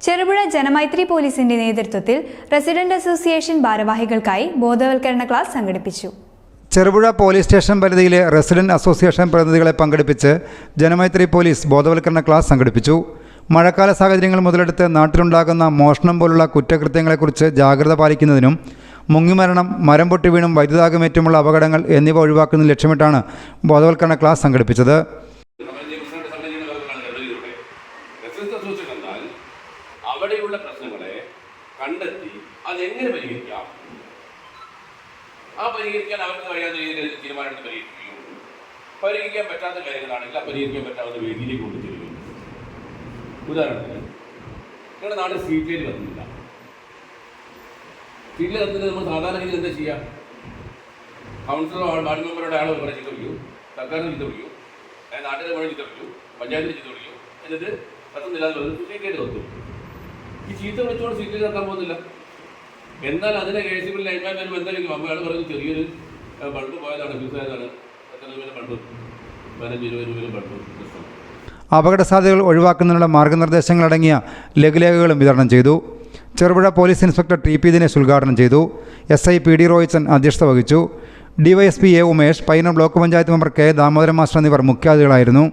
ചെറുപുഴ ജനമൈത്രി പോലീസിന്റെ നേതൃത്വത്തിൽ resident association ഭാരവാഹികൾക്കായി ബോധവൽക്കരണ ക്ലാസ് സംഘടിപ്പിച്ചു. ചെറുപുഴ പോലീസ് സ്റ്റേഷൻ പരിധിയിലെ റെസിഡന്റ് അസോസിയേഷൻ പ്രതിനിധികളെ പങ്കെടുപ്പിച്ച് ജനമൈത്രി പോലീസ് ബോധവൽക്കരണ ക്ലാസ് സംഘടിപ്പിച്ചു. മഴക്കാല സാഹചര്യങ്ങൾ മുതലെടുത്ത് നാട്ടിലുണ്ടാകുന്ന മോഷണം പോലുള്ള കുറ്റകൃത്യങ്ങളെക്കുറിച്ച് ജാഗ്രത പാലിക്കുന്നതിനും മുങ്ങിമരണം, മരം പൊട്ടി വീണും വൈദ്യുതാഘാതമേറ്റുമുള്ള അപകടങ്ങൾ എന്നിവ ഒഴിവാക്കുന്നതിന് ലക്ഷ്യമിട്ടാണ് ബോധവൽക്കരണ ക്ലാസ് സംഘടിപ്പിച്ചത്. അവിടെയുള്ള പ്രശ്നങ്ങളെ കണ്ടെത്തി അതെങ്ങനെ പരിഹരിക്കാം, പരിഹരിക്കാൻ അവർക്ക് കഴിയാത്ത രീതിയിൽ തീരുമാനമെടുത്ത് പരിഹരിക്കുകയും പരിഹരിക്കാൻ പറ്റാത്ത കാര്യങ്ങളാണെങ്കിൽ പരിഹരിക്കാൻ പറ്റാവുന്ന വേദിയിലേക്ക് കൊണ്ടുചെല്ലുകയും. ഉദാഹരണത്തിന് നിങ്ങളുടെ നാട് സ്ട്രീറ്റ് ലൈറ്റ് കത്തുന്നില്ല. സ്ട്രീറ്റ് ലൈറ്റ് കത്തുന്നത് നമ്മൾ സാധാരണ രീതിയിൽ എന്താ ചെയ്യുക? കൗൺസിലർ വാർഡ് മെമ്പറുടെ ആൾ കുറെ ചീത്ത വിളിക്കൂ, സർക്കാരിന് ചീത്ത വിളിക്കൂ, നാട്ടിലെ മുഴുവൻ ചീത്ത വിളിക്കൂ, പഞ്ചായത്തിന് ചീത്ത വിളിക്കൂ, എന്നിട്ട് കത്തുന്നില്ലാതെ പറഞ്ഞ് സ്ട്രീറ്റ് ലൈറ്റ് കത്തും. ഈ ചീത്ത വിളിച്ചോട് സ്ട്രീറ്റ് ലൈറ്റ് കത്താൻ പോകുന്നില്ല. എന്നാൽ അതിനെ കേസിൽ ലൈൻമാൻ വരുമ്പോൾ എന്തായിരിക്കും? അയാൾ പറയുന്നത് ചെറിയൊരു ബൾബ് പോയതാണ്, ഫ്യൂസ് ആയതാണ്, എത്ര രൂപയിലെ ബൾബ്, 15-20 രൂപയിലെ ബൾബ്. അപകട സാധ്യതകൾ ഒഴിവാക്കുന്നതിനുള്ള മാർഗ്ഗനിർദ്ദേശങ്ങളടങ്ങിയ ലഘുലേഖകളും വിതരണം ചെയ്തു. Cherupuzha police inspector T P. Dinesh ഉദ്ഘാടനം ചെയ്തു. എസ്.ഐ. പി.ഡി. റോയിച്ചൻ അധ്യക്ഷത വഹിച്ചു. DYSP A. Umesh, Payyanur block panchayat member K. Damodaran master എന്നിവർ മുഖ്യാതിഥികളായിരുന്നു.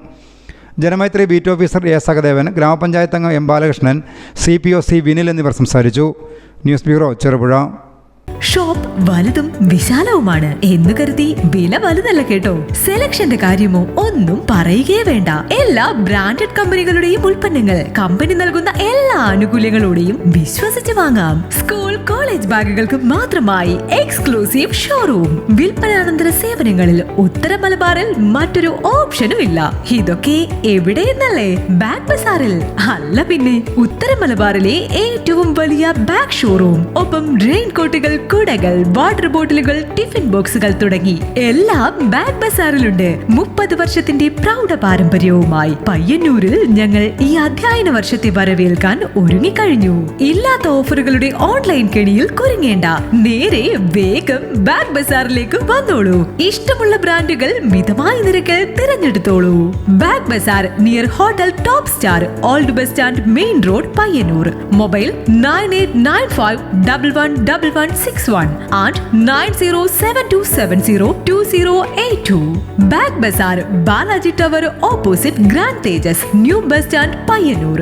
Janamaithri beat officer A. Sahadevan, ഗ്രാമപഞ്ചായത്ത് അംഗം M. Balakrishnan, CPO C. Vinil എന്നിവർ സംസാരിച്ചു. News bureau, Cherupuzha. ഷോപ്പ് വലുതും വിശാലവുമാണ് എന്ന് കരുതി വില വലുതല്ല കേട്ടോ. സെലക്ഷന്റെ കാര്യമോ ഒന്നും പറയുകയേ വേണ്ട. എല്ലാ ബ്രാൻഡഡ് കമ്പനികളുടെയും ഉൽപ്പന്നങ്ങൾ കമ്പനി നൽകുന്ന എല്ലാ ആനുകൂല്യങ്ങളോടെയും വിശ്വസിച്ച് വാങ്ങാം. സ്കൂൾ, കോളേജ് ബാഗുകൾക്ക് മാത്രമായി എക്സ്ക്ലൂസീവ് ഷോറൂം. വിൽപ്പനാനന്തര സേവനങ്ങളിൽ ഉത്തര മലബാറിൽ മറ്റൊരു ഓപ്ഷനും ഇല്ല. ഇതൊക്കെ എവിടെയെന്നല്ലേ? ബാഗ് ബസാറിൽ. അല്ല പിന്നെ, ഉത്തര മലബാറിലെ ഏറ്റവും വലിയ ബാഗ് ഷോറൂം. ഒപ്പം റെയിൻ കോട്ടുകൾ, കുടകൾ, വാട്ടർ ബോട്ടിലുകൾ, ടിഫിൻ ബോക്സുകൾ തുടങ്ങി എല്ലാം ബാഗ് ബസാറിലുണ്ട്. 30 വർഷത്തിന്റെ പ്രൗഢ പാരമ്പര്യവുമായി പയ്യന്നൂരിൽ ഞങ്ങൾ ഈ അധ്യയന വർഷത്തെ വരവേൽക്കാൻ ഒരുങ്ങിക്കഴിഞ്ഞു. ഇല്ലാത്ത ഓഫറുകളുടെ ഓൺലൈൻ കെണിയിൽ കുരുങ്ങേണ്ട. നേരെ വേഗം ബാഗ് ബസാറിലേക്ക് വന്നോളൂ. ഇഷ്ടമുള്ള ബ്രാൻഡുകൾ മിതമായ നിരക്കിൽ തിരഞ്ഞെടുത്തോളൂ. Bag bazaar, near hotel top star, old bus stand, main road, Payyanur. Mobile 9895111161 and 9072702082. Bag Bazaar, Balaji Tower opposite Grand Tejas, New Bus Stand, Payyanur.